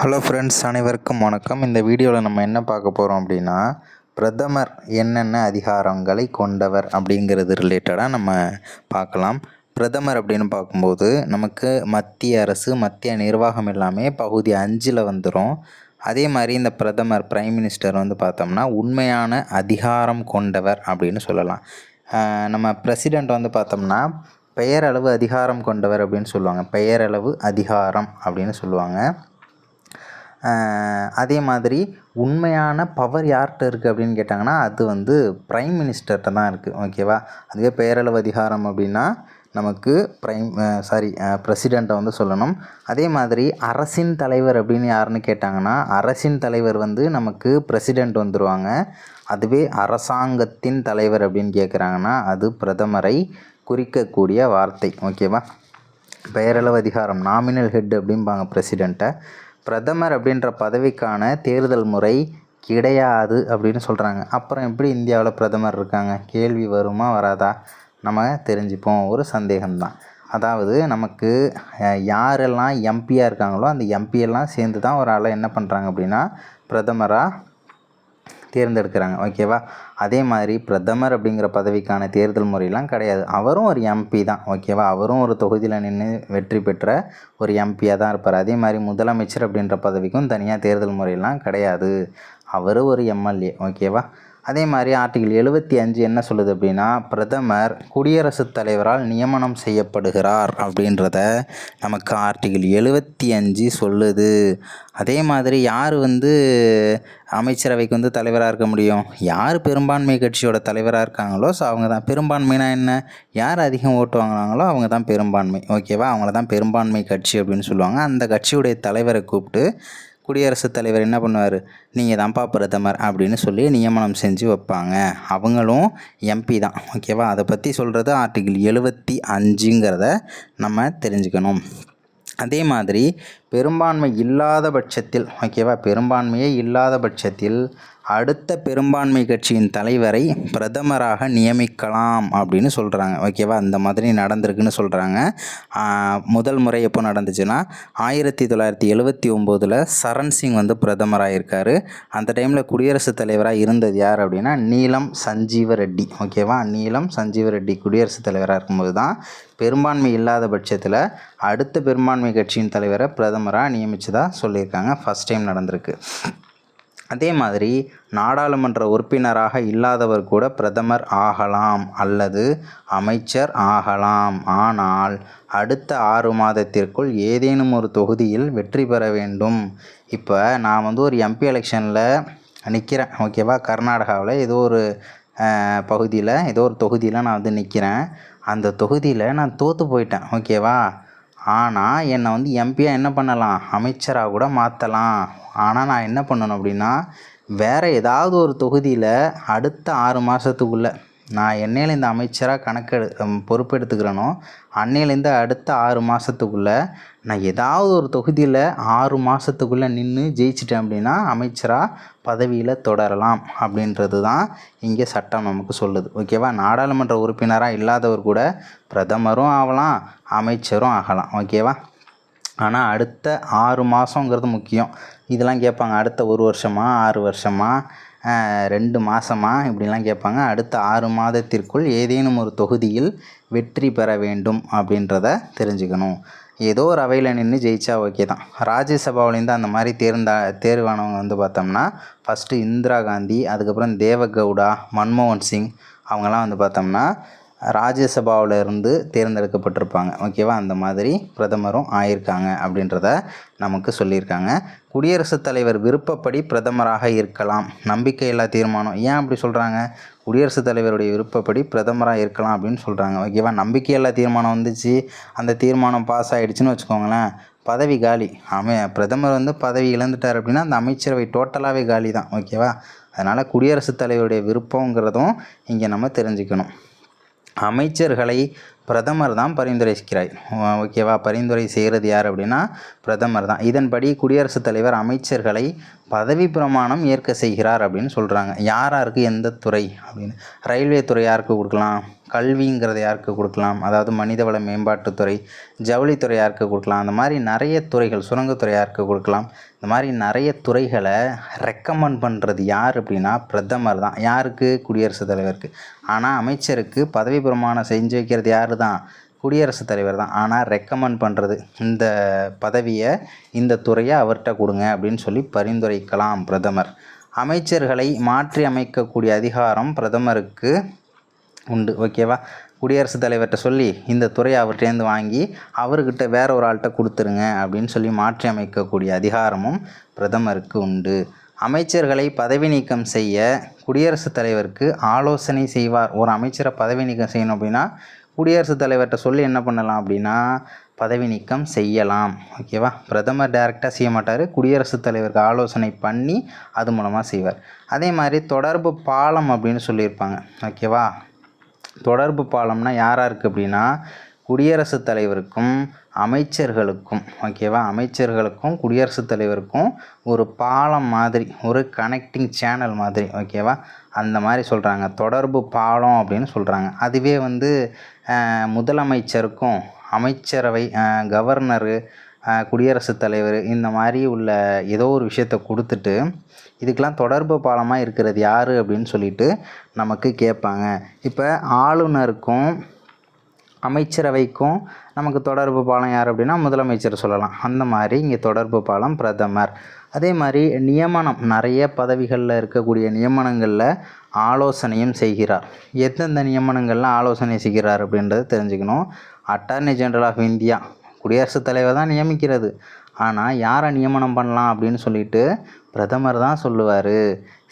Hello friends, அனைவருக்கும் வணக்கம். இந்த வீடியோவில் நம்ம என்ன பார்க்க போகிறோம் அப்படின்னா, பிரதமர் என்னென்ன அதிகாரங்களை கொண்டவர் அப்படிங்கிறது ரிலேட்டடாக நம்ம பார்க்கலாம். பிரதமர் அப்படின்னு பார்க்கும்போது நமக்கு மத்திய அரசு, மத்திய நிர்வாகம் எல்லாமே பகுதி 5ல் வந்துடும். அதே மாதிரி இந்த பிரதமர், பிரைம் மினிஸ்டர் பார்த்தோம்னா உண்மையான அதிகாரம் கொண்டவர் அப்படின்னு சொல்லலாம். நம்ம பிரசிடெண்ட் பார்த்தோம்னா பெயரளவு அதிகாரம் கொண்டவர் அப்படின்னு சொல்லுவாங்க. பெயரளவு அதிகாரம் அப்படின்னு சொல்லுவாங்க. அதே மாதிரி உண்மையான பவர் யார்கிட்ட இருக்குது அப்படின்னு கேட்டாங்கன்னா அது பிரைம் மினிஸ்டர்கிட்ட தான் இருக்குது. ஓகேவா? அதுவே பெயரளவு அதிகாரம் அப்படின்னா நமக்கு பிரசிடெண்ட்டை சொல்லணும். அதே மாதிரி அரசின் தலைவர் அப்படின்னு யாருன்னு கேட்டாங்கன்னா அரசின் தலைவர் நமக்கு பிரசிடெண்ட் வந்துடுவாங்க. அதுவே அரசாங்கத்தின் தலைவர் அப்படின்னு கேட்குறாங்கன்னா அது பிரதமரை குறிக்கக்கூடிய வார்த்தை. ஓகேவா? பெயரளவு அதிகாரம், நாமினல் ஹெட் அப்படிம்பாங்க பிரசிடெண்ட்டை. பிரதமர் அப்படின்ற பதவிக்கான தேர்தல் முறை கிடையாது அப்படின்னு சொல்கிறாங்க. அப்புறம் எப்படி இந்தியாவில் பிரதமர் இருக்காங்க? கேள்வி வருமா வராதா? நம்ம தெரிஞ்சுப்போம். ஒரு சந்தேகம்தான். அதாவது நமக்கு யாரெல்லாம் எம்பியாக இருக்காங்களோ அந்த எம்பியெல்லாம் சேர்ந்து தான் ஒரு ஆளை என்ன பண்ணுறாங்க அப்படின்னா பிரதமராக தேர்ந்தெடுக்கிறாங்க. ஓகேவா? அதே மாதிரி பிரதமர் அப்படிங்கிற பதவிக்கான தேர்தல் முறையெல்லாம் கிடையாது. அவரும் ஒரு எம்பி தான். ஓகேவா? அவரும் ஒரு தொகுதியில் நின்று வெற்றி பெற்ற ஒரு எம்பியாக தான் இருப்பார். அதே மாதிரி முதலமைச்சர் அப்படின்ற பதவிக்கும் தனியாக தேர்தல் முறையெல்லாம் கிடையாது. அவர் ஒரு எம்எல்ஏ. ஓகேவா? அதே மாதிரி ஆர்டிகிள் 75 என்ன சொல்லுது அப்படின்னா, பிரதமர் குடியரசுத் தலைவரால் நியமனம் செய்யப்படுகிறார் அப்படின்றத நமக்கு ஆர்டிகிள் 75 சொல்லுது. அதே மாதிரி யார் அமைச்சரவைக்கு தலைவராக இருக்க முடியும்? யார் பெரும்பான்மை கட்சியோட தலைவராக இருக்காங்களோ அவங்க தான். பெரும்பான்மைனா என்ன? யார் அதிகம் ஓட்டு வாங்கினாங்களோ அவங்க தான் பெரும்பான்மை. ஓகேவா? அவங்கள தான் பெரும்பான்மை கட்சி அப்படின்னு சொல்லுவாங்க. அந்த கட்சியுடைய தலைவரை கூப்பிட்டு குடியரசுத் தலைவர் என்ன பண்ணுவார்? நீங்கள் தான்ப்பா பிரதமர் அப்படின்னு சொல்லி நியமனம் செஞ்சு வைப்பாங்க. அவங்களும் எம்பி தான். ஓகேவா? அதை பற்றி சொல்கிறது ஆர்டிகிள் 75ங்கிறத நம்ம தெரிஞ்சுக்கணும். அதே மாதிரி பெரும்பான்மை இல்லாத பட்சத்தில், ஓகேவா, பெரும்பான்மையே இல்லாத பட்சத்தில் அடுத்த பெரும்பான்மை கட்சியின் தலைவரை பிரதமராக நியமிக்கலாம் அப்படின்னு சொல்கிறாங்க. ஓகேவா? அந்த மாதிரி நடந்திருக்குன்னு சொல்கிறாங்க. முதல் முறை எப்போ நடந்துச்சுன்னா 1979 சரண் சிங் பிரதமராக இருக்கார். அந்த டைமில் குடியரசுத் தலைவராக இருந்தது யார் அப்படின்னா நீலம் சஞ்சீவ ரெட்டி. ஓகேவா? நீலம் சஞ்சீவ ரெட்டி குடியரசுத் தலைவராக இருக்கும்போது தான் பெரும்பான்மை இல்லாத பட்சத்தில் அடுத்த பெரும்பான்மை கட்சியின் தலைவரை பிரதமராக நியமித்ததாக சொல்லியிருக்காங்க. ஃபஸ்ட் டைம் நடந்திருக்கு. அதே மாதிரி நாடாளுமன்ற உறுப்பினராக இல்லாதவர் கூட பிரதமர் ஆகலாம் அல்லது அமைச்சர் ஆகலாம். ஆனால் அடுத்த 6 மாதத்திற்குள் ஏதேனும் ஒரு தொகுதியில் வெற்றி பெற வேண்டும். இப்போ நான் ஒரு எம்பி எலெக்ஷனில் நிற்கிறேன். ஓகேவா? கர்நாடகாவில் ஏதோ ஒரு பகுதியில், ஏதோ ஒரு தொகுதியில் நான் நிற்கிறேன். அந்த தொகுதியில் நான் தோற்று போயிட்டேன். ஓகேவா? ஆனால் என்னை எம்பியாக என்ன பண்ணலாம்? அமைச்சராக கூட மாற்றலாம். ஆனால் நான் என்ன பண்ணணும் அப்படின்னா வேறு ஏதாவது ஒரு தொகுதியில் அடுத்த 6 மாதத்துக்குள்ளே நான் என்னையிலேருந்து அமைச்சராக பொறுப்பெடுத்துக்கிறேனோ அன்னையிலேருந்து அடுத்த 6 மாதத்துக்குள்ளே நான் ஏதாவது ஒரு தொகுதியில் 6 மாதத்துக்குள்ளே நின்று ஜெயிச்சிட்டேன் அப்படின்னா அமைச்சராக பதவியில் தொடரலாம் அப்படின்றது தான் இங்கே சட்டம் நமக்கு சொல்லுது. ஓகேவா? நாடாளுமன்ற உறுப்பினராக இல்லாதவர் கூட பிரதமரும் ஆகலாம், அமைச்சரும் ஆகலாம். ஓகேவா? ஆனால் அடுத்த 6 மாதங்கிறது முக்கியம். இதெல்லாம் கேட்பாங்க. அடுத்த 1 வருஷமா, 6 வருஷமா, 2 மாதமா இப்படிலாம் கேட்பாங்க. அடுத்த 6 மாதத்திற்குள் ஏதேனும் ஒரு தொகுதியில் வெற்றி பெற வேண்டும் அப்படின்றத தெரிஞ்சுக்கணும். ஏதோ ஒரு அவையில் நின்று ஜெயிச்சா ஓகே தான். ராஜ்யசபாவிலேருந்து அந்த மாதிரி தேர்வானவங்க பார்த்தோம்னா ஃபஸ்ட்டு இந்திரா காந்தி, அதுக்கப்புறம் தேவகவுடா, மன்மோகன் சிங் அவங்கெல்லாம் பார்த்தோம்னா ராஜ்யசபாவில் இருந்து தேர்ந்தெடுக்கப்பட்டிருப்பாங்க. ஓகேவா? அந்த மாதிரி பிரதமரும் ஆயிருக்காங்க அப்படின்றத நமக்கு சொல்லியிருக்காங்க. குடியரசுத் தலைவர் விருப்பப்படி பிரதமராக இருக்கலாம். நம்பிக்கையில்லா தீர்மானம். ஏன் அப்படி சொல்கிறாங்க? குடியரசுத் தலைவருடைய விருப்பப்படி பிரதமராக இருக்கலாம் அப்படின்னு சொல்கிறாங்க. ஓகேவா? நம்பிக்கையில்லா தீர்மானம் வந்துச்சு, அந்த தீர்மானம் பாஸ் ஆகிடுச்சின்னு வச்சுக்கோங்களேன், பதவி காலி. பிரதமர் பதவி இழந்துட்டார் அப்படின்னா அந்த அமைச்சரவை டோட்டலாகவே காலி தான். ஓகேவா? அதனால் குடியரசுத் தலைவருடைய விருப்பங்கிறதும் இங்கே நம்ம தெரிஞ்சுக்கணும். அமைச்சர்களை பிரதமர் தான் பரிந்துரைக்கிறார். ஓகேவா? பரிந்துரை செய்கிறது யார் அப்படின்னா பிரதமர் தான். இதன்படி குடியரசுத் தலைவர் அமைச்சர்களை பதவி பிரமாணம் ஏற்க செய்கிறார் அப்படின்னு சொல்கிறாங்க. யாராருக்கு எந்த துறை அப்படின்னு, ரயில்வே துறை யாருக்கு கொடுக்கலாம், கல்விங்கிறத யாருக்கு கொடுக்கலாம், அதாவது மனிதவள மேம்பாட்டுத்துறை, ஜவுளித்துறை யாருக்கு கொடுக்கலாம், அந்த மாதிரி நிறைய துறைகள், சுரங்கத்துறை யாருக்கு கொடுக்கலாம், இந்த மாதிரி நிறைய துறைகளை ரெக்கமெண்ட் பண்ணுறது யார் அப்படின்னா பிரதமர் தான். யாருக்கு? குடியரசுத் தலைவருக்கு. ஆனால் அமைச்சருக்கு பதவி பிரமாணம் செஞ்சு வைக்கிறது யார் தான்? குடியரசுத் தலைவர் தான். ஆனால் ரெக்கமெண்ட் பண்ணுறது, இந்த பதவியை, இந்த துறையை அவர்கிட்ட கொடுங்க அப்படின்னு சொல்லி பரிந்துரைக்கலாம் பிரதமர். அமைச்சர்களை மாற்றி அமைக்கக்கூடிய அதிகாரம் பிரதமருக்கு உண்டு. ஓகேவா? குடியரசுத் தலைவர்கிட்ட சொல்லி இந்த துறையை அவர்கிட்டேருந்து வாங்கி அவர்கிட்ட வேற ஒரு ஆள்கிட்ட கொடுத்துருங்க அப்படின்னு சொல்லி மாற்றி அமைக்கக்கூடிய அதிகாரமும் பிரதமருக்கு உண்டு. அமைச்சர்களை பதவி நீக்கம் செய்ய குடியரசுத் தலைவருக்கு ஆலோசனை செய்வார். ஒரு அமைச்சரை பதவி நீக்கம் செய்யணும் அப்படின்னா குடியரசுத் தலைவர்கிட்ட சொல்லி என்ன பண்ணலாம் அப்படின்னா பதவி நீக்கம் செய்யலாம். ஓகேவா? பிரதமர் டைரெக்டாக செய்ய மாட்டார், குடியரசுத் தலைவருக்கு ஆலோசனை பண்ணி அது மூலமாக செய்வார். அதே மாதிரி தொடர்பு பாலம் அப்படின்னு சொல்லியிருப்பாங்க. ஓகேவா? தொடர்பு பாலம்னா யாராருக்கு அப்படின்னா குடியரசுத் தலைவருக்கும் அமைச்சர்களுக்கும். ஓகேவா? அமைச்சர்களுக்கும் குடியரசுத் தலைவருக்கும் ஒரு பாலம் மாதிரி, ஒரு கனெக்டிங் சேனல் மாதிரி. ஓகேவா? அந்த மாதிரி சொல்கிறாங்க, தொடர்பு பாலம் அப்படின்னு சொல்கிறாங்க. அதுவே முதலமைச்சருக்கும் அமைச்சரவை, கவர்னரு, குடியரசுத் தலைவர், இந்த மாதிரி உள்ள ஏதோ ஒரு விஷயத்தை கொடுத்துட்டு இதுக்கெலாம் தொடர்பு பாலமாக இருக்கிறது யார் அப்படின்னு சொல்லிட்டு நமக்கு கேட்பாங்க. இப்போ ஆளுநருக்கும் அமைச்சரவைக்கும் நமக்கு தொடர்பு பாலம் யார் அப்படின்னா முதலமைச்சர் சொல்லலாம். அந்த மாதிரி இங்கே தொடர்பு பாலம் பிரதமர். அதே மாதிரி நியமனம், நிறைய பதவிகளில் இருக்கக்கூடிய நியமனங்களில் ஆலோசனையும் செய்கிறார். எந்தெந்த நியமனங்களில் ஆலோசனை செய்கிறார் அப்படின்றத தெரிஞ்சுக்கணும். அட்டார்னி ஜெனரல் ஆஃப் இந்தியா குடியரசுத் தலைவர் தான் நியமிக்கிறது. ஆனால் யாரை நியமனம் பண்ணலாம் அப்படின்னு சொல்லிட்டு பிரதமர் தான் சொல்லுவார்.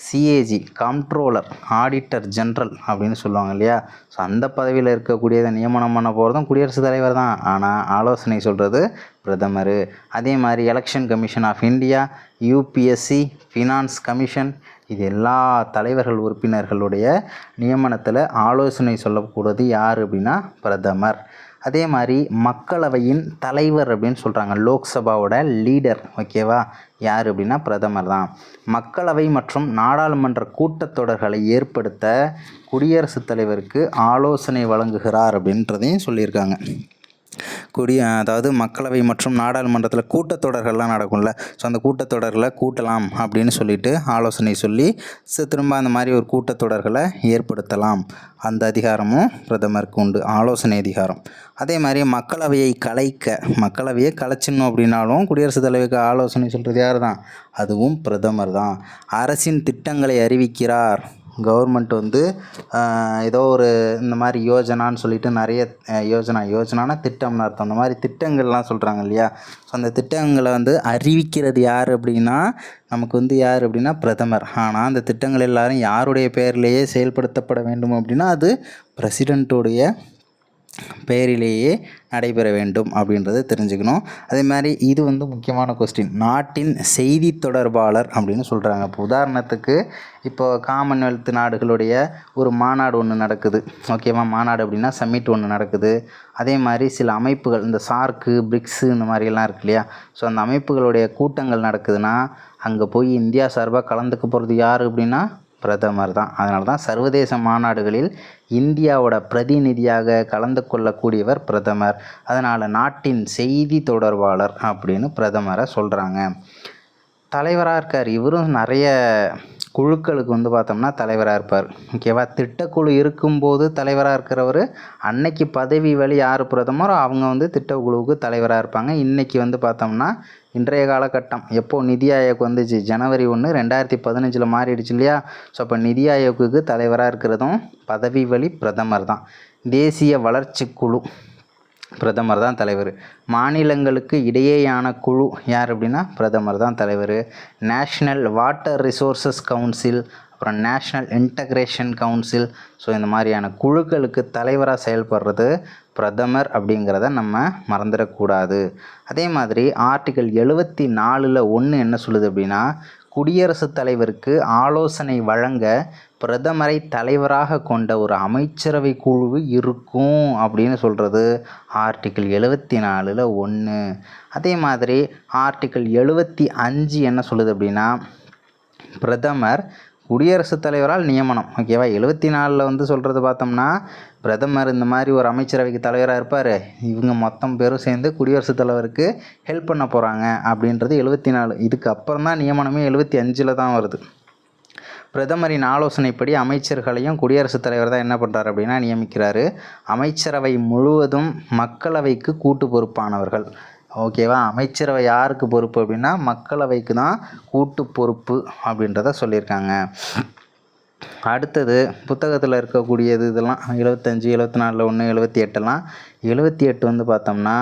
சிஏஜி, கம்ப்ட்ரோலர், ஆடிட்டர் ஜென்ரல் அப்படின்னு சொல்லுவாங்க இல்லையா? ஸோ அந்த பதவியில் இருக்கக்கூடியதை நியமனம் பண்ண போகிறதும் குடியரசுத் தலைவர் தான். ஆனால் ஆலோசனை சொல்கிறது பிரதமர். அதே மாதிரி election commission of India, UPSC, finance commission, இது எல்லா தலைவர்கள் உறுப்பினர்களுடைய நியமனத்தில் ஆலோசனை சொல்லக்கூடாது யார் அப்படின்னா பிரதமர். அதே மாதிரி மக்களவையின் தலைவர் அப்படின்னு சொல்கிறாங்க, லோக்சபாவோட லீடர். ஓகேவா? யார் அப்படின்னா பிரதமர் தான். மக்களவை மற்றும் நாடாளுமன்ற கூட்டத்தொடர்களை ஏற்படுத்த குடியரசுத் தலைவருக்கு ஆலோசனை வழங்குகிறார் அப்படின்றதையும் சொல்லியிருக்காங்க. அதாவது மக்களவை மற்றும் நாடாளுமன்றத்தில் கூட்டத்தொடர்கள்லாம் நடக்கும்ல, ஸோ அந்த கூட்டத்தொடரில் கூட்டலாம் அப்படின்னு சொல்லிட்டு ஆலோசனை சொல்லி திரும்ப அந்த மாதிரி ஒரு கூட்டத்தொடர்களை ஏற்படுத்தலாம். அந்த அதிகாரமும் பிரதமருக்கு உண்டு, ஆலோசனை அதிகாரம். அதே மாதிரி மக்களவையை கலைச்சிடணும் அப்படின்னாலும் குடியரசுத் தலைவருக்கு ஆலோசனை சொல்கிறது யார் தான்? அதுவும் பிரதமர் தான். அரசின் திட்டங்களை அறிவிக்கிறார். கவர்மெண்ட் ஏதோ ஒரு இந்த மாதிரி யோஜனான்னு சொல்லிட்டு நிறைய யோஜனானா திட்டம்னு அர்த்தம். அந்த மாதிரி திட்டங்கள்லாம் சொல்கிறாங்க இல்லையா? ஸோ அந்த திட்டங்களை அறிவிக்கிறது யார் அப்படின்னா நமக்கு யார் அப்படின்னா பிரதமர். ஆனால் அந்த திட்டங்கள் எல்லாரும் யாருடைய பெயர்லேயே செயல்படுத்தப்பட வேண்டும் அப்படின்னா அது பிரசிடெண்ட்டுடைய பெயரிலேயே நடைபெற வேண்டும் அப்படின்றத தெரிஞ்சுக்கணும். அதே மாதிரி இது முக்கியமான கொஸ்டின், நாட்டின் செய்தி தொடர்பாளர் அப்படின்னு சொல்கிறாங்க. இப்போ உதாரணத்துக்கு இப்போ காமன்வெல்த் நாடுகளுடைய ஒரு மாநாடு ஒன்று நடக்குது. ஓகேவா? மாநாடு அப்படின்னா சம்மிட் ஒன்று நடக்குது. அதே மாதிரி சில அமைப்புகள், இந்த சார்க்கு, பிரிக்ஸு, இந்த மாதிரியெல்லாம் இருக்கு இல்லையா? ஸோ அந்த அமைப்புகளுடைய கூட்டங்கள் நடக்குதுன்னா அங்கே போய் இந்தியா சார்பாக கலந்துக்க போகிறது யார் அப்படின்னா பிரதமர் தான். அதனால தான் சர்வதேச மாநாடுகளில் இந்தியாவோட பிரதிநிதியாக கலந்து கொள்ளக்கூடியவர் பிரதமர். அதனால் நாட்டின் செய்தி தொடர்பாளர் அப்படின்னு பிரதமரை சொல்கிறாங்க. தலைவராக இருக்கார். இவரும் நிறைய குழுக்களுக்கு பார்த்தோம்னா தலைவராக இருப்பார். ஓகேவா? திட்டக்குழு இருக்கும்போது தலைவராக இருக்கிறவர், அன்னைக்கு பதவி வழி யார் பிரதமரோ அவங்க திட்டக்குழுவுக்கு தலைவராக இருப்பாங்க. இன்றைக்கி பார்த்தோம்னா இன்றைய காலகட்டம் எப்போ நிதி ஆயோக் வந்துச்சு, ஜனவரி 1, 2015 மாறிடுச்சு இல்லையா? ஸோ அப்போ நிதி ஆயோக்குக்கு தலைவராக இருக்கிறதும் பதவி வழி பிரதமர் தான். தேசிய வளர்ச்சி குழு பிரதமர் தான் தலைவர். மாநிலங்களுக்கு இடையேயான குழு யார் அப்படின்னா பிரதமர் தான் தலைவர். நேஷ்னல் வாட்டர் ரிசோர்ஸஸ் கவுன்சில், அப்புறம் நேஷ்னல் இன்டகிரேஷன் கவுன்சில், ஸோ இந்த மாதிரியான குழுக்களுக்கு தலைவராக செயல்படுறது பிரதமர் அப்படிங்கிறத நம்ம மறந்துடக்கூடாது. அதே மாதிரி ஆர்டிகல் 74 1 என்ன சொல்லுது அப்படின்னா குடியரசுத் தலைவருக்கு ஆலோசனை வழங்க பிரதமரை தலைவராக கொண்ட ஒரு அமைச்சரவை குழு இருக்கும் அப்படின்னு சொல்கிறது ஆர்டிக்கிள் 74ல் 1. அதே மாதிரி ஆர்டிக்கிள் 75 என்ன சொல்லுது அப்படின்னா, பிரதமர் குடியரசுத் தலைவரால் நியமனம். ஓகேவா, 74ல் வந்து சொல்கிறது பார்த்தோம்னா, பிரதமர் இந்த மாதிரி ஒரு அமைச்சரவைக்கு தலைவராக இருப்பார், இவங்க மொத்தம் பேரும் சேர்ந்து குடியரசுத் தலைவருக்கு ஹெல்ப் பண்ண போகிறாங்க அப்படின்றது 74. இதுக்கு அப்புறம் தான் நியமனமே 75ல் தான் வருது. பிரதமரின் ஆலோசனைப்படி அமைச்சர்களையும் குடியரசுத் தலைவர் தான் என்ன பண்ணுறாரு அப்படின்னா நியமிக்கிறாரு. அமைச்சரவை முழுவதும் மக்களவைக்கு கூட்டு பொறுப்பானவர்கள். ஓகேவா, அமைச்சரவை யாருக்கு பொறுப்பு அப்படின்னா மக்களவைக்கு தான் கூட்டு பொறுப்பு அப்படின்றத சொல்லியிருக்காங்க. அடுத்தது புத்தகத்தில் இருக்கக்கூடியது இதெல்லாம் 75, 74ல் 1, 78 78 வந்து பார்த்தோம்னா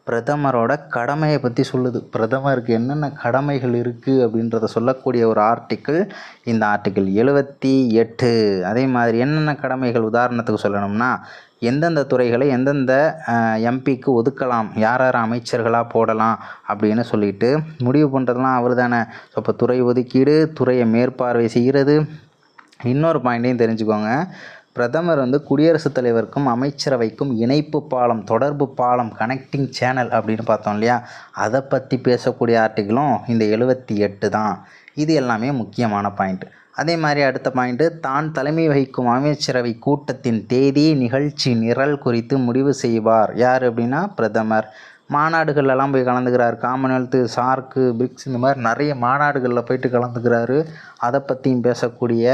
பிரதமரோட கடமையை பற்றி சொல்லுது. பிரதமருக்கு என்னென்ன கடமைகள் இருக்குது அப்படின்றத சொல்லக்கூடிய ஒரு ஆர்டிக்கிள் இந்த ஆர்டிக்கிள் 78. அதே மாதிரி என்னென்ன கடமைகள் உதாரணத்துக்கு சொல்லணும்னா, எந்தெந்த துறைகளை எந்தெந்த எம்பிக்கு ஒதுக்கலாம், யார் யார் அமைச்சர்களாக போடலாம் அப்படின்னு சொல்லிட்டு முடிவு பண்ணுறதுலாம் அவர் தானே. ஸோ இப்போ துறை ஒதுக்கீடு, துறையை மேற்பார்வை செய்கிறது. இன்னொரு பாயிண்ட்டையும் தெரிஞ்சுக்கோங்க, பிரதமர் வந்து குடியரசுத் தலைவருக்கும் அமைச்சரவைக்கும் இணைப்பு பாலம், தொடர்பு பாலம், கனெக்டிங் சேனல் அப்படின்னு பார்த்தோம் இல்லையா, அதை பற்றி பேசக்கூடிய ஆர்டிக்கிளும் இந்த 78 தான். இது எல்லாமே முக்கியமான பாயிண்ட். அதே மாதிரி அடுத்த பாயிண்ட்டு, தான் தலைமை வகிக்கும் அமைச்சரவை கூட்டத்தின் தேதி, நிகழ்ச்சி நிரல் குறித்து முடிவு செய்வார். யார் அப்படின்னா பிரதமர். மாநாடுகள்லாம் போய் கலந்துக்கிறார். காமன்வெல்த்து, சார்க்கு, பிரிக்ஸ் இந்த மாதிரி நிறைய மாநாடுகளில் போயிட்டு கலந்துக்கிறாரு. அதை பற்றியும் பேசக்கூடிய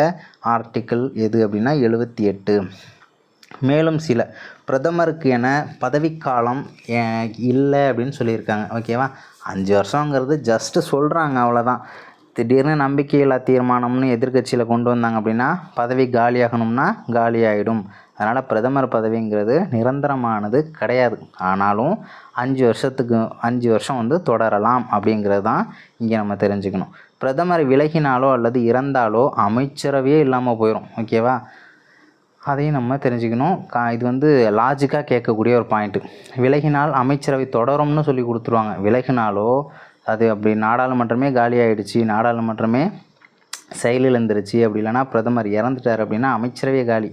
ஆர்டிக்கிள் எது அப்படின்னா 78. மேலும் சில பிரதமருக்கு என பதவிக்காலம் இல்லை அப்படின்னு சொல்லியிருக்காங்க. ஓகேவா, 5 வருஷங்கிறது ஜஸ்ட்டு சொல்கிறாங்க, அவ்வளோதான். திடீர்னு நம்பிக்கையில்லா தீர்மானம்னு எதிர்கட்சியில் கொண்டு வந்தாங்க அப்படின்னா பதவி காலியாகணும்னா காலியாகிடும். அதனால் பிரதமர் பதவிங்கிறது நிரந்தரமானது கிடையாது. ஆனாலும் 5 வருஷம் வந்து தொடரலாம் அப்படிங்கிறது தான் இங்கே நம்ம தெரிஞ்சுக்கணும். பிரதமர் விலகினாலோ அல்லது இறந்தாலோ அமைச்சரவையே இல்லாமல் போயிடும். ஓகேவா, அதையும் நம்ம தெரிஞ்சுக்கணும். இது வந்து லாஜிக்காக கேட்கக்கூடிய ஒரு பாயிண்ட்டு. விலகினால் அமைச்சரவை தொடரும்னு சொல்லி கொடுத்துருவாங்க. விலகினாலோ அது அப்படி நாடாளுமன்றமே காலி ஆகிடுச்சு, நாடாளுமன்றமே செயலிழந்துருச்சு, அப்படி இல்லைனா பிரதமர் இறந்துட்டார் அப்படின்னா அமைச்சரவே காலி.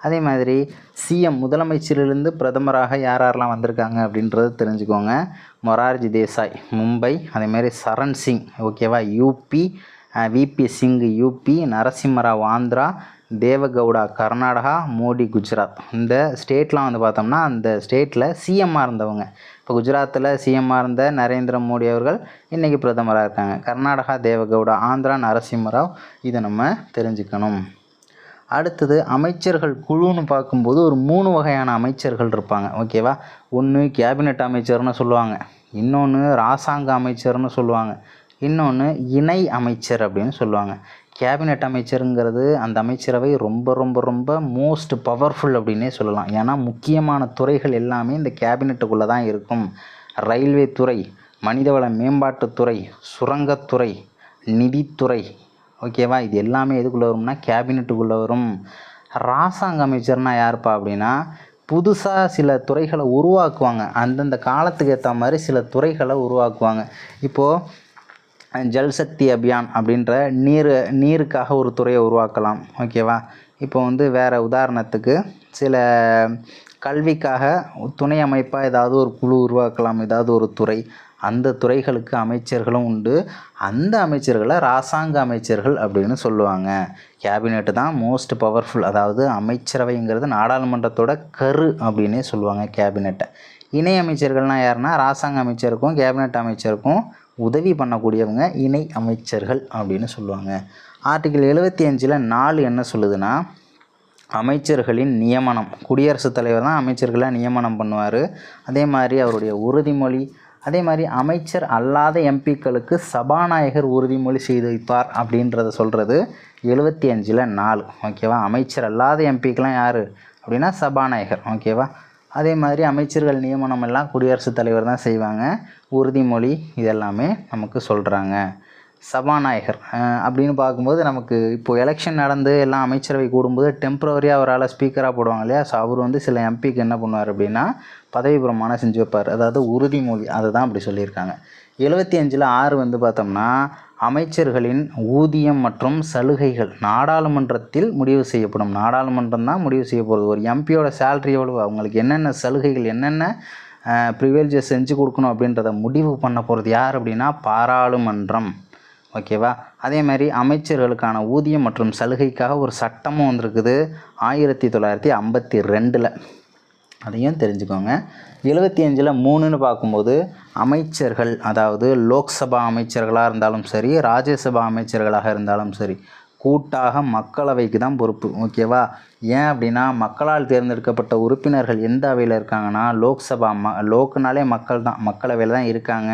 அதே மாதிரி சிஎம் முதலமைச்சரிலிருந்து பிரதமராக யாரெல்லாம் வந்திருக்காங்க அப்படின்றது தெரிஞ்சுக்கோங்க. மொரார்ஜி தேசாய் மும்பை, அதேமாதிரி சரண் சிங் ஓகேவா UP, VP Singh UP, Narasimharao Andhra, Devegowda Karnataka, Modi Gujarat. இந்த ஸ்டேட்லாம் வந்து பார்த்தோம்னா அந்த ஸ்டேட்டில் சிஎம்மாக இருந்தவங்க. இப்போ குஜராத்தில் சிஎம்மாக இருந்த நரேந்திர மோடி அவர்கள் இன்றைக்கி பிரதமராக இருக்காங்க. கர்நாடகா தேவகவுடா, ஆந்திரா நரசிம்மராவ். இதை நம்ம தெரிஞ்சுக்கணும். அடுத்தது அமைச்சர்கள் குழுன்னு பார்க்கும்போது ஒரு 3 வகையான அமைச்சர்கள் இருப்பாங்க. ஓகேவா, ஒன்று கேபினெட் அமைச்சர்னு சொல்லுவாங்க, இன்னொன்று இராசாங்க அமைச்சர்னு சொல்லுவாங்க, இன்னொன்று இணை அமைச்சர் அப்படின்னு சொல்லுவாங்க. கேபினெட் அமைச்சருங்கிறது அந்த அமைச்சரவை ரொம்ப ரொம்ப ரொம்ப மோஸ்ட் பவர்ஃபுல் அப்படின்னே சொல்லலாம். ஏன்னா முக்கியமான துறைகள் எல்லாமே இந்த கேபினெட்டுக்குள்ளே தான் இருக்கும். ரயில்வே துறை, மனிதவள மேம்பாட்டுத்துறை, சுரங்கத்துறை, நிதித்துறை. ஓகேவா, இது எல்லாமே எதுக்குள்ளே வரும்னா கேபினெட்டுக்குள்ளே வரும். இராசாங்க அமைச்சர்னா யாருப்பா அப்படின்னா புதுசாக சில துறைகளை உருவாக்குவாங்க. அந்தந்த காலத்துக்கு ஏற்ற மாதிரி சில துறைகளை உருவாக்குவாங்க. இப்போது ஜல்சக்தி அபியான் அப்படின்ற நீருக்காக ஒரு துறையை உருவாக்கலாம். ஓகேவா, இப்போ வந்து வேறு உதாரணத்துக்கு சில கல்விக்காக துணை அமைப்பாக ஏதாவது ஒரு குழு உருவாக்கலாம், ஏதாவது ஒரு துறை. அந்த துறைகளுக்கு அமைச்சர்களும் உண்டு. அந்த அமைச்சர்களை இராசாங்க அமைச்சர்கள் அப்படின்னு சொல்லுவாங்க. கேபினெட்டு தான் மோஸ்ட் பவர்ஃபுல். அதாவது அமைச்சரவைங்கிறது நாடாளுமன்றத்தோட கரு அப்படின்னே சொல்லுவாங்க கேபினெட்டை. இணை அமைச்சர்கள்னால் யாருன்னா இராசாங்க அமைச்சருக்கும் கேபினெட் அமைச்சருக்கும் உதவி பண்ணக்கூடியவங்க இணை அமைச்சர்கள் அப்படின்னு சொல்லுவாங்க. ஆர்டிக்கிள் 75ல் 4 என்ன சொல்லுதுன்னா, அமைச்சர்களின் நியமனம். குடியரசுத் தலைவர் தான் அமைச்சர்களை நியமனம் பண்ணுவார். அதே மாதிரி அவருடைய உறுதிமொழி, அதே மாதிரி அமைச்சர் அல்லாத எம்பிக்களுக்கு சபாநாயகர் உறுதிமொழி செய்து வைப்பார் அப்படின்றத சொல்கிறது 75ல் 4. ஓகேவா, அமைச்சர் அல்லாத எம்பிக்கெலாம் யார் அப்படின்னா சபாநாயகர். ஓகேவா, அதே மாதிரி அமைச்சர்கள் நியமனம் எல்லாம் குடியரசுத் தலைவர் தான் செய்வாங்க. உறுதிமொழி இதெல்லாமே நமக்கு சொல்கிறாங்க. சபாநாயகர் அப்படின்னு பார்க்கும்போது நமக்கு இப்போது எலெக்ஷன் நடந்து எல்லாம் அமைச்சரவை கூடும்போது டெம்ப்ரவரியாக அவரால் ஸ்பீக்கராக போடுவாங்க இல்லையா. ஸோ அவர் வந்து சில எம்பிக்கு என்ன பண்ணுவார் அப்படின்னா பதவி பிரமாணம் செஞ்சு வைப்பார். அதாவது உறுதிமொழி, அதை தான் அப்படி சொல்லியிருக்காங்க. 75ல் 6 வந்து பார்த்தோம்னா அமைச்சர்களின் ஊதியம் மற்றும் சலுகைகள் நாடாளுமன்றத்தில் முடிவு செய்யப்படும். நாடாளுமன்றம் தான் முடிவு செய்ய போகிறது. ஒரு எம்பியோட சேலரி எவ்வளோ, அவங்களுக்கு என்னென்ன சலுகைகள், என்னென்ன ப்ரிவிலேஜஸ் செஞ்சு கொடுக்கணும் அப்படின்றத முடிவு பண்ண போகிறது யார் அப்படின்னா பாராளுமன்றம். ஓகேவா? அதே மாதிரி அமைச்சர்களுக்கான ஊதியம் மற்றும் சலுகைக்காக ஒரு சட்டமும் வந்திருக்குது 1952. அதையும் தெரிஞ்சுக்கோங்க. 75ல் 3ன்னு பார்க்கும்போது அமைச்சர்கள், அதாவது லோக்சபா அமைச்சர்களாக இருந்தாலும் சரி, ராஜ்யசபா அமைச்சர்களாக இருந்தாலும் சரி, கூட்டாக மக்களவைக்கு தான் பொறுப்பு. ஓகேவா? ஏன் அப்படின்னா மக்களால் தேர்ந்தெடுக்கப்பட்ட உறுப்பினர்கள் எந்த அவையில் இருக்காங்கன்னா லோக்சபா, லோக்குனாலே மக்கள் தான், மக்களவையில் தான் இருக்காங்க.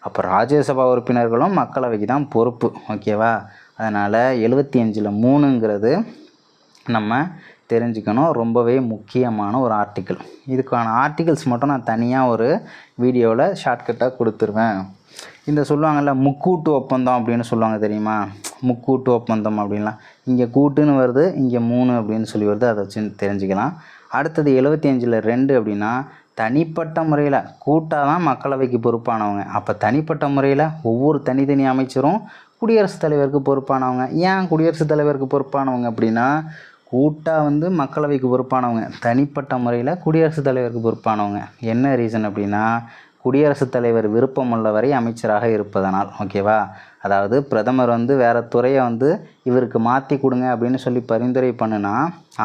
அப்போ ராஜ்யசபா உறுப்பினர்களும் மக்களவைக்கு தான் பொறுப்பு. ஓகேவா? அதனால் 75ல் 3ங்கிறது நம்ம தெரிஞ்சுக்கணும். ரொம்பவே முக்கியமான ஒரு ஆர்டிக்கிள். இதுக்கான ஆர்டிகிள்ஸ் மட்டும் நான் தனியாக ஒரு வீடியோவில் ஷார்ட்கட்டாக கொடுத்துருவேன். இந்த சொல்லுவாங்கள்ல முக்கூட்டு ஒப்பந்தம் அப்படின்னு சொல்லுவாங்க தெரியுமா? முக்கூட்டு ஒப்பந்தம் அப்படின்லாம் இங்கே கூட்டுன்னு வருது, இங்கே 3 அப்படின்னு சொல்லி வருது. அதை வச்சு தெரிஞ்சுக்கலாம். அடுத்தது 75ல் 2 அப்படின்னா தனிப்பட்ட முறையில் கூட்டாக தான் மக்களவைக்கு பொறுப்பானவங்க. அப்போ தனிப்பட்ட முறையில் ஒவ்வொரு தனித்தனி அமைச்சரும் குடியரசுத் தலைவருக்கு பொறுப்பானவங்க. ஏன் குடியரசுத் தலைவருக்கு பொறுப்பானவங்க அப்படின்னா கூட்டாக மக்களவைக்கு பொறுப்பானவங்க, தனிப்பட்ட முறையில் குடியரசுத் தலைவருக்கு பொறுப்பானவங்க. என்ன ரீசன் அப்படின்னா குடியரசுத் தலைவர் விருப்பமுள்ள வரை அமைச்சராக இருப்பதனால். ஓகேவா? அதாவது பிரதமர் வேறு துறையை இவருக்கு மாற்றி கொடுங்க அப்படின்னு சொல்லி பரிந்துரை பண்ணுனா,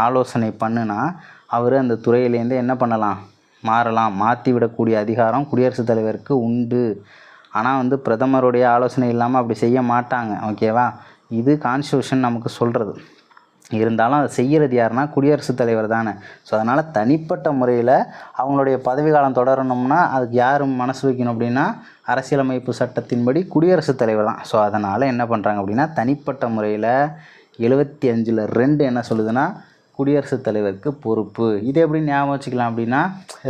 ஆலோசனை பண்ணுனா, அவர் அந்த துறையிலேருந்து என்ன பண்ணலாம், மாறலாம். மாற்றி விடக்கூடிய அதிகாரம் குடியரசுத் தலைவருக்கு உண்டு. ஆனால் பிரதமருடைய ஆலோசனை இல்லாமல் அப்படி செய்ய மாட்டாங்க. ஓகேவா? இது கான்ஸ்டியூஷன் நமக்கு சொல்கிறது. இருந்தாலும் அதை செய்கிறது யாருன்னா குடியரசுத் தலைவர் தானே. ஸோ அதனால் தனிப்பட்ட முறையில் அவங்களுடைய பதவி காலம் தொடரணும்னா அதுக்கு யார் மனசு வைக்கணும் அப்படின்னா அரசியலமைப்பு சட்டத்தின்படி குடியரசுத் தலைவர் தான். ஸோ அதனால் என்ன பண்ணுறாங்க அப்படின்னா தனிப்பட்ட முறையில் 75ல் 2 என்ன சொல்லுதுன்னா குடியரசுத் தலைவருக்கு பொறுப்பு. இது எப்படி ஞாபகம் வச்சுக்கலாம் அப்படின்னா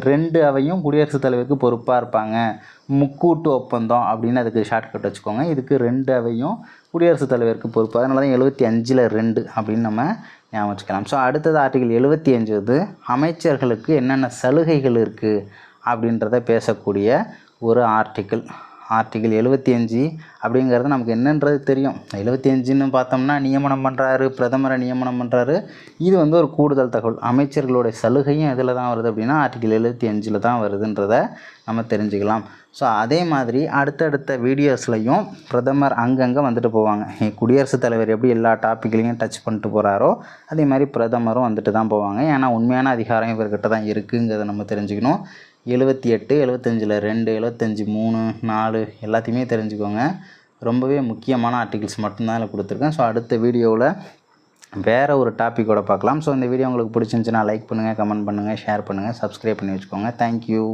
2 அவையும் குடியரசுத் தலைவருக்கு பொறுப்பாக இருப்பாங்க. முக்கூட்டு ஒப்பந்தம் அப்படின்னு அதுக்கு ஷார்ட்கட் வச்சுக்கோங்க. இதுக்கு 2 அவையும் குடியரசுத் தலைவருக்கு பொறுப்பு. அதனால தான் 75ல் 2 அப்படின்னு நம்ம ஞாபகம் வச்சுக்கலாம். ஸோ அடுத்தது ஆர்டிகிள் 75 அமைச்சர்களுக்கு என்னென்ன சலுகைகள் இருக்குது அப்படின்றத பேசக்கூடிய ஒரு ஆர்டிகிள். ஆர்டிகிள் 75 அப்படிங்கிறது நமக்கு என்னன்றது தெரியும். 75ன்னு பார்த்தோம்னா நியமனம் பண்ணுறாரு, பிரதமரை நியமனம் பண்ணுறாரு. இது ஒரு கூடுதல் தகவல். அமைச்சர்களுடைய சலுகையும் எதில் தான் வருது அப்படின்னா ஆர்டிகிள் 75ல் தான் வருதுன்றதை நம்ம தெரிஞ்சுக்கலாம். ஸோ அதே மாதிரி அடுத்தடுத்த வீடியோஸ்லையும் பிரதமர் அங்கங்கே வந்துட்டு போவாங்க. குடியரசுத் தலைவர் எப்படி எல்லா டாப்பிக்லையும் டச் பண்ணிட்டு போகிறாரோ அதே மாதிரி பிரதமரும் வந்துட்டு தான் போவாங்க. ஏன்னா உண்மையான அதிகாரம் இவர்கிட்ட தான் இருக்குங்கிறத நம்ம தெரிஞ்சுக்கணும். 78, 75ல் 2, 75, 3, 4 எல்லாத்தையுமே தெரிஞ்சுக்கோங்க. ரொம்பவே முக்கியமான ஆர்டிகிள்ஸ் மட்டும்தான் இதில் கொடுத்துருக்கேன். ஸோ அடுத்த வீடியோவில் வேறு ஒரு டாப்பிக்கோட பார்க்கலாம். ஸோ இந்த வீடியோ உங்களுக்கு பிடிச்சிருந்துச்சுன்னா லைக் பண்ணுங்கள், கமெண்ட் பண்ணுங்கள், ஷேர் பண்ணுங்கள், சப்ஸ்கிரைப் பண்ணி வச்சுக்கோங்க. தேங்க்யூ.